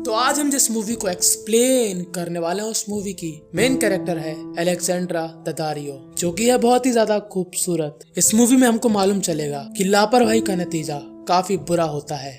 तो आज हम जिस मूवी को एक्सप्लेन करने वाले हैं उस मूवी की मेन कैरेक्टर है अलेक्जेंड्रा ददारियो, जो कि है बहुत ही ज्यादा खूबसूरत। इस मूवी में हमको मालूम चलेगा कि लापरवाही का नतीजा काफी बुरा होता है।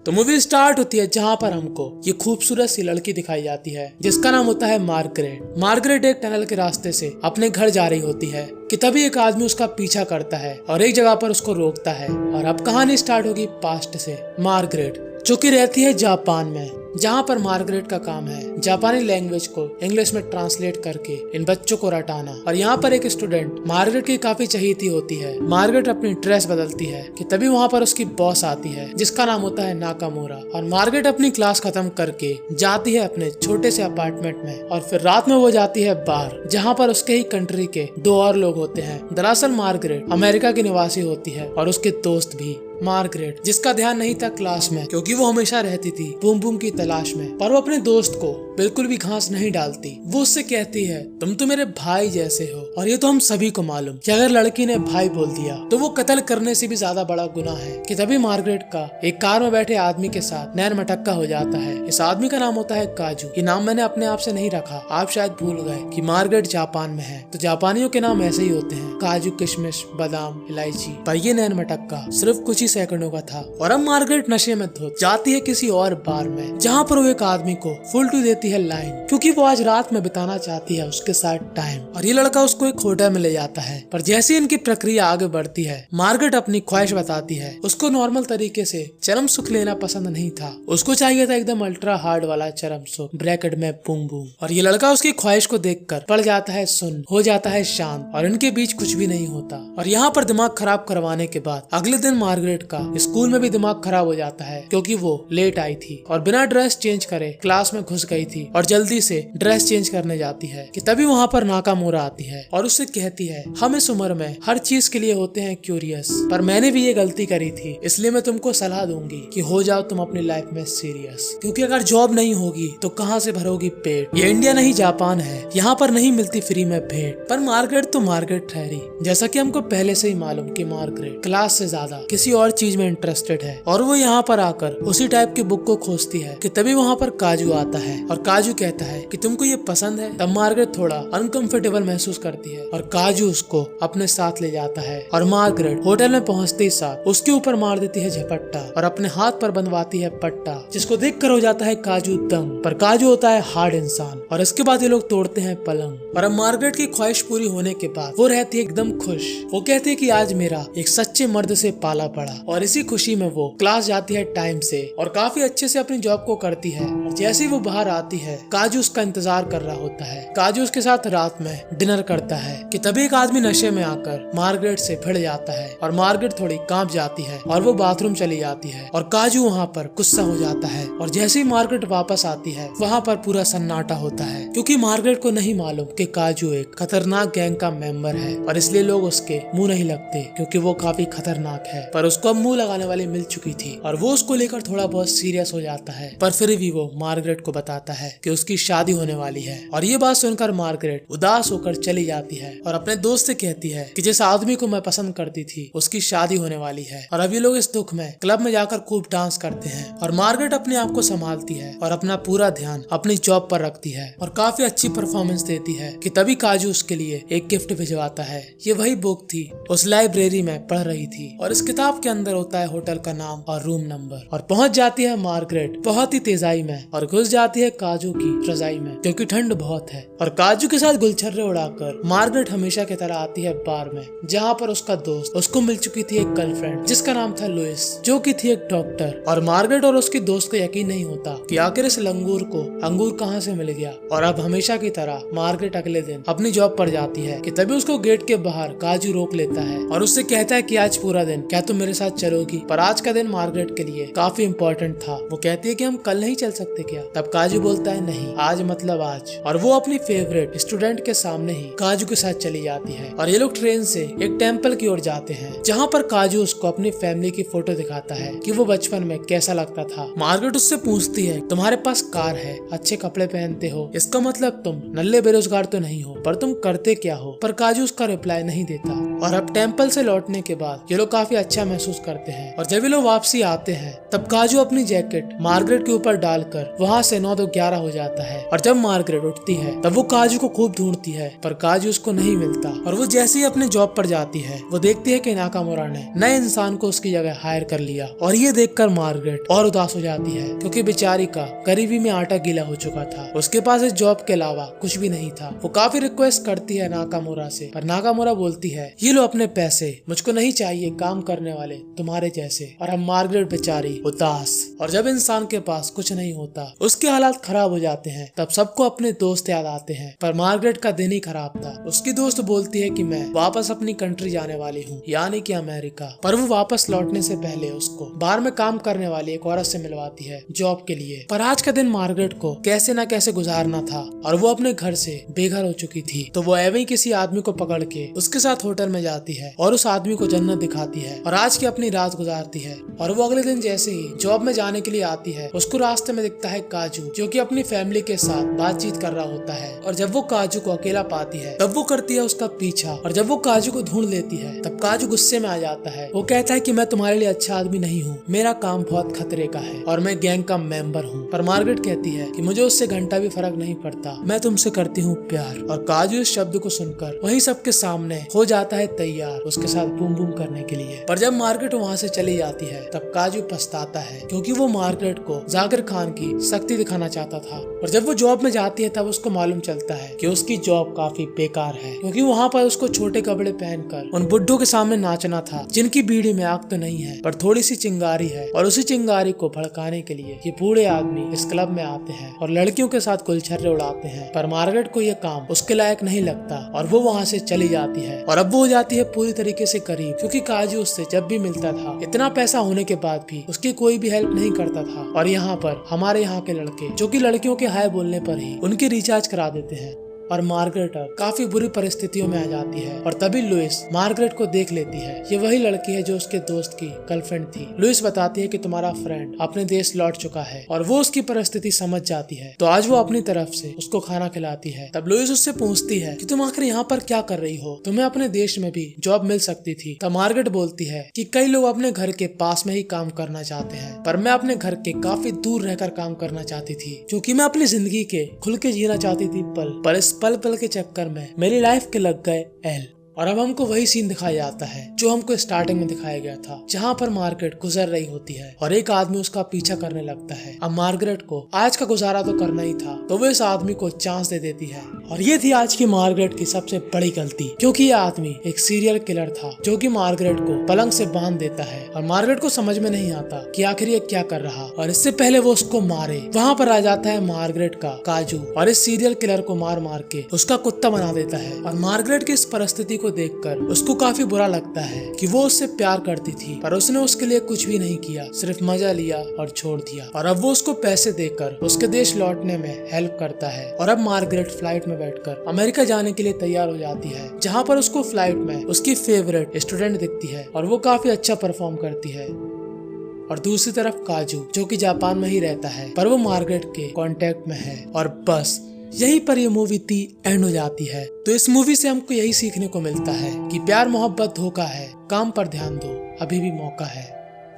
तो मूवी स्टार्ट होती है जहाँ पर हमको ये खूबसूरत सी लड़की दिखाई जाती है जिसका नाम होता है मार्गरेट। मार्गरेट एक टनल के रास्ते से अपने घर जा रही होती है कि तभी एक आदमी उसका पीछा करता है और एक जगह पर उसको रोकता है। और अब कहानी स्टार्ट होगी पास्ट से। मार्गरेट जो कि रहती है जापान में, जहाँ पर मार्गरेट का काम है जापानी लैंग्वेज को इंग्लिश में ट्रांसलेट करके इन बच्चों को रटाना। और यहाँ पर एक स्टूडेंट मार्गरेट की काफी चहेती होती है। मार्गरेट अपनी ड्रेस बदलती है कि तभी वहाँ पर उसकी बॉस आती है जिसका नाम होता है नाकामोरा। और मार्गरेट अपनी क्लास खत्म करके जाती है अपने छोटे से अपार्टमेंट में और फिर रात में वो जाती है बार, जहाँ पर उसके ही कंट्री के दो और लोग होते हैं। दरअसल मार्गरेट अमेरिका की निवासी होती है और उसके दोस्त भी। मार्गरेट जिसका ध्यान नहीं था क्लास में, क्योंकि वो हमेशा रहती थी बूम बूम की तलाश में, पर वो अपने दोस्त को बिल्कुल भी घास नहीं डालती। वो उससे कहती है तुम तो मेरे भाई जैसे हो। और ये तो हम सभी को मालूम कि अगर लड़की ने भाई बोल दिया तो वो कत्ल करने से भी ज्यादा बड़ा गुनाह है। कि तभी मार्गरेट का एक कार में बैठे आदमी के साथ नैन मटक्का हो जाता है। इस आदमी का नाम होता है काजू। ये नाम मैंने अपने आप से नहीं रखा, आप शायद भूल गए कि मार्गरेट जापान में है तो जापानियों के नाम ऐसे ही होते हैं, काजू, किशमिश, बादाम, इलायची। पर ये नैन मटक्का सिर्फ कुछ ही सेकंडों का था। और अब मार्गरेट नशे में धुत जाती है किसी और बार में, जहाँ पर वो एक आदमी को फुल टू देती है लाइन, क्योंकि वो आज रात में बिताना चाहती है उसके साथ टाइम। और ये लड़का उसको एक होटल में ले जाता है। पर जैसे इनकी प्रक्रिया आगे बढ़ती है मार्गरेट अपनी ख्वाहिश बताती है। उसको नॉर्मल तरीके से चरम सुख लेना पसंद नहीं था, उसको चाहिए था एकदम अल्ट्रा हार्ड वाला चरम सुख, ब्रैकेट में बूम बूम। और ये लड़का उसकी ख्वाहिश को देखकर पड़ जाता है सुन, हो जाता है शांत और इनके बीच कुछ भी नहीं होता। और यहाँ पर दिमाग खराब करवाने के बाद अगले दिन मार्गरेट का स्कूल में भी दिमाग खराब हो जाता है, क्योंकि वो लेट आई थी और बिना ड्रेस चेंज करे क्लास में घुस गई थी और जल्दी से ड्रेस चेंज करने जाती है। कि तभी वहाँ पर नाकामोरा आती है और उससे कहती है हम इस उम्र में हर चीज के लिए होते हैं क्यूरियस, पर मैंने भी ये गलती करी थी, इसलिए मैं तुमको सलाह दूंगी कि हो जाओ तुम अपनी लाइफ में सीरियस, क्योंकि अगर जॉब नहीं होगी तो कहाँ से भरोगी पेट। ये इंडिया नहीं जापान है, यहाँ पर नहीं मिलती फ्री में भेंट। पर मार्गरेट तो मार्गरेट ठहरी। जैसा कि हमको पहले से ही मालूम कि मार्गरेट क्लास से ज्यादा किसी और चीज में इंटरेस्टेड है और वो यहाँ पर आकर उसी टाइप की बुक को खोजती है। कि तभी वहाँ पर काजू आता है और काजू कहता है कि तुमको ये पसंद है। तब मार्गरेट थोड़ा अनकंफर्टेबल महसूस करती है और काजू उसको अपने साथ ले जाता है। और मार्गरेट होटल में पहुँचते ही साथ उसके ऊपर मार देती है झपट्टा और अपने हाथ पर बंधवाती है पट्टा, जिसको देखकर हो जाता है काजू दंग। पर काजू होता है हार्ड इंसान। और इसके बाद ये लोग तोड़ते हैं पलंग। और अब मार्गरेट की ख्वाहिश पूरी होने के बाद वो रहती है एकदम खुश। वो कहती है कि आज मेरा एक सच्चे मर्द से पाला पड़ा। और इसी खुशी में वो क्लास जाती है टाइम से और काफी अच्छे से अपनी जॉब को करती है। और जैसे ही वो बाहर आती है काजू उसका इंतजार कर रहा होता है। काजू उसके साथ रात में डिनर करता है। कि तभी एक आदमी नशे में आकर मार्गरेट से भिड़ जाता है और मार्गरेट थोड़ी कांप जाती है और वो बाथरूम चली जाती है। और काजू वहाँ पर गुस्सा हो जाता है। और जैसे ही मार्गरेट वापस आती है वहाँ पर पूरा सन्नाटा होता है, क्योंकि मार्गरेट को नहीं मालूम कि काजू एक खतरनाक गैंग का मेंबर है और इसलिए लोग उसके मुंह नहीं लगते, क्योंकि वो काफी खतरनाक है। पर उसको अब मुंह लगाने वाली मिल चुकी थी और वो उसको लेकर थोड़ा बहुत सीरियस हो जाता है। पर फिर भी वो मार्गरेट को बताता है कि उसकी शादी होने वाली है। और ये बात सुनकर मार्गरेट उदास होकर चली जाती है और अपने दोस्त से कहती है कि जिस आदमी को मैं पसंद करती थी उसकी शादी होने वाली है। और अभी लोग इस दुख में क्लब में जाकर खूब डांस करते हैं। और मार्गरेट अपने आप को संभालती है और अपना पूरा ध्यान अपनी जॉब पर रखती है और काफी अच्छी परफॉर्मेंस देती है। कि तभी काजू उसके लिए एक गिफ्ट भिजवाता है। ये वही बुक थी उस लाइब्रेरी में पढ़ रही थी और इस किताब के अंदर होता है होटल का नाम और रूम नंबर। और पहुंच जाती है मार्गरेट बहुत ही तेजाई में और घुस जाती है काजू की रजाई में, क्योंकि ठंड बहुत है। और काजू के साथ गुलछर्रे उड़ाकर मार्गरेट हमेशा की तरह आती है बार में, जहाँ पर उसका दोस्त उसको मिल चुकी थी एक गर्लफ्रेंड जिसका नाम था लुइस, जो कि थी एक डॉक्टर। और मार्गरेट और उसकी दोस्त को यकीन नहीं होता कि आखिर इस लंगूर को अंगूर कहाँ से मिल गया। और अब हमेशा की तरह मार्गरेट अगले दिन अपनी जॉब पर जाती है। कि तभी उसको गेट के बाहर काजू रोक लेता है और उससे कहता है कि आज पूरा दिन क्या तुम मेरे साथ चलोगी। पर आज का दिन मार्गरेट के लिए काफी इम्पोर्टेंट था। वो कहती है कि हम कल नहीं चल सकते क्या। तब काजू बोलता है नहीं, आज मतलब आज। और वो अपनी फेवरेट स्टूडेंट के सामने ही काजू के साथ चली जाती है। और ये लोग ट्रेन से एक टेम्पल की ओर जाते हैं, जहाँ पर काजू उसको अपनी फैमिली की फोटो दिखाता है कि वो बचपन में कैसा लगता था। मार्गरेट उससे पूछती है तुम्हारे पास कार है, अच्छे कपड़े पहनते हो, इसका मतलब तुम नल्ले बेरोजगार तो नहीं हो, पर तुम करते क्या हो। पर काजू उसका रिप्लाई नहीं देता। और अब टेम्पल से लौटने के बाद ये लोग काफी अच्छा महसूस महसूस करते हैं। और जब ये लोग वापसी आते हैं तब काजू अपनी जैकेट मार्गरेट के ऊपर डालकर वहाँ से 9 तो 11 हो जाता है। और जब मार्गरेट उठती है तब वो काजू को खूब ढूंढती है पर काजू उसको नहीं मिलता। और वो जैसे ही अपने जॉब पर जाती है वो देखती है कि नाकामुरा ने नए इंसान को उसकी जगह हायर कर लिया। और ये देखकर मार्गरेट और उदास हो जाती है क्योंकि बेचारी का गरीबी में आटा गीला हो चुका था। उसके पास इस जॉब के अलावा कुछ भी नहीं था। वो काफी रिक्वेस्ट करती है नाकामुरा से पर नाकामुरा बोलती है ये लो अपने पैसे, मुझको नहीं चाहिए काम करने वाले तुम्हारे जैसे। और हम मार्गरेट बेचारी उदास। और जब इंसान के पास कुछ नहीं होता उसके हालात खराब हो जाते हैं तब सबको अपने दोस्त याद आते हैं। पर मार्गरेट का दिन ही खराब था। उसकी दोस्त बोलती है कि मैं वापस अपनी कंट्री जाने वाली हूँ, यानी कि अमेरिका। पर वो वापस लौटने से पहले उसको बार में काम करने वाली एक औरत से मिलवाती है जॉब के लिए। पर आज का दिन मार्गरेट को कैसे न कैसे गुजारना था और वो अपने घर से बेघर हो चुकी थी। तो वो एवं ही किसी आदमी को पकड़ के उसके साथ होटल में जाती है और उस आदमी को जन्नत दिखाती है और आज की अपनी रात गुजारती है। और वो अगले दिन जैसे ही जॉब में जाने के लिए आती है उसको रास्ते में दिखता है काजू, जो कि अपनी फैमिली के साथ बातचीत कर रहा होता है। और जब वो काजू को अकेला पाती है तब वो करती है उसका पीछा। और जब वो काजू को ढूंढ लेती है तब काजू गुस्से में आ जाता है। वो कहता है कि मैं तुम्हारे लिए अच्छा आदमी नहीं हूँ, मेरा काम बहुत खतरे का है और मैं गैंग का मेंबर हूँ। पर मार्गरेट कहती है कि मुझे उससे घंटा भी फर्क नहीं पड़ता, मैं तुमसे करती हूँ प्यार। और काजू इस शब्द को सुनकर वही सबके सामने हो जाता है तैयार उसके साथ बूम बूम करने के लिए। पर जब मार्गरेट वहाँ से चली जाती है तब काजू पछताता है क्योंकि वो मार्गरेट को जाकिर खान की शक्ति दिखाना चाहता था। और जब वो जॉब में जाती है तब उसको मालूम चलता है कि उसकी जॉब काफी बेकार है क्योंकि वहाँ पर उसको छोटे कपड़े पहनकर उन बुड्ढों के सामने नाचना था जिनकी बीड़ी में आग तो नहीं है पर थोड़ी सी चिंगारी है। और उसी चिंगारी को भड़काने के लिए ये बूढ़े आदमी इस क्लब में आते हैं और लड़कियों के साथ गुलछर्रे उड़ाते हैं। पर मार्गरेट को यह काम उसके लायक नहीं लगता और वो वहाँ से चली जाती है। और अब वो हो जाती है पूरी तरीके से करीब क्योंकि काजू उससे जब भी मिलता था इतना पैसा होने के बाद भी उसकी कोई भी हेल्प नहीं करता था। और यहाँ पर हमारे यहाँ के लड़के जो कि लड़कियों के हाय बोलने पर ही उनकी रिचार्ज करा देते हैं। और मार्गरेट काफी बुरी परिस्थितियों में आ जाती है। और तभी लुइस मार्गरेट को देख लेती है। ये वही लड़की है जो उसके दोस्त की गर्लफ्रेंड थी। लुइस बताती है कि तुम्हारा फ्रेंड अपने देश लौट चुका है और वो उसकी परिस्थिति समझ जाती है। तो आज वो अपनी तरफ से उसको खाना खिलाती है। तब लुइस उससे पूछती है कि तुम आखिर यहाँ पर क्या कर रही हो, तुम्हें अपने देश में भी जॉब मिल सकती थी। तब मार्गरेट बोलती है कि कई लोग अपने घर के पास में ही काम करना चाहते हैं पर मैं अपने घर के काफी दूर रहकर काम करना चाहती थी क्योंकि मैं अपनी जिंदगी के खुल के जीना चाहती थी। पर इस पल पल के चक्कर में मेरी लाइफ के लग गए एल। और अब हमको वही सीन दिखाया जाता है जो हमको स्टार्टिंग में दिखाया गया था जहाँ पर मार्गरेट गुजर रही होती है और एक आदमी उसका पीछा करने लगता है। अब मार्गरेट को आज का गुजारा तो करना ही था तो वो इस आदमी को चांस दे देती है। और ये थी आज की मार्गरेट की सबसे बड़ी गलती क्योंकि ये आदमी एक सीरियल किलर था जो कि मार्गरेट को पलंग से बांध देता है। और मार्गरेट को समझ में नहीं आता कि आखिर ये क्या कर रहा। और इससे पहले वो उसको मारे वहाँ पर आ जाता है मार्गरेट का काजू और इस सीरियल किलर को मार मार के उसका कुत्ता बना देता है। और मार्गरेट की इस परिस्थिति को देखकर उसको काफी बुरा लगता है कि वो उससे प्यार करती थी पर उसने उसके लिए कुछ भी नहीं किया, सिर्फ मजा लिया और छोड़ दिया। और अब वो उसको पैसे देकर उसके देश लौटने में हेल्प करता है। और अब मार्गरेट फ्लाइट में बैठकर अमेरिका जाने के लिए तैयार हो जाती है जहाँ पर उसको फ्लाइट में उसकी फेवरेट स्टूडेंट दिखती है और वो काफी अच्छा परफॉर्म करती है। और दूसरी तरफ काजू जो कि जापान में ही रहता है पर वो मार्गरेट के कांटेक्ट में है। और बस यहीं पर ये मूवी थी एंड हो जाती है। तो इस मूवी से हमको यही सीखने को मिलता है कि प्यार मोहब्बत धोखा है, काम पर ध्यान दो, अभी भी मौका है।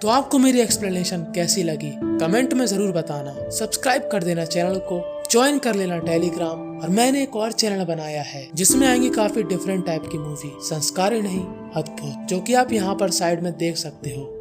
तो आपको मेरी एक्सप्लेनेशन कैसी लगी कमेंट में जरूर बताना। सब्सक्राइब कर देना चैनल को, ज्वाइन कर लेना टेलीग्राम। और मैंने एक और चैनल बनाया है जिसमें आएंगी काफी डिफरेंट टाइप की मूवी, संस्कारी नहीं अद्भुत, जो कि आप यहाँ पर साइड में देख सकते हो।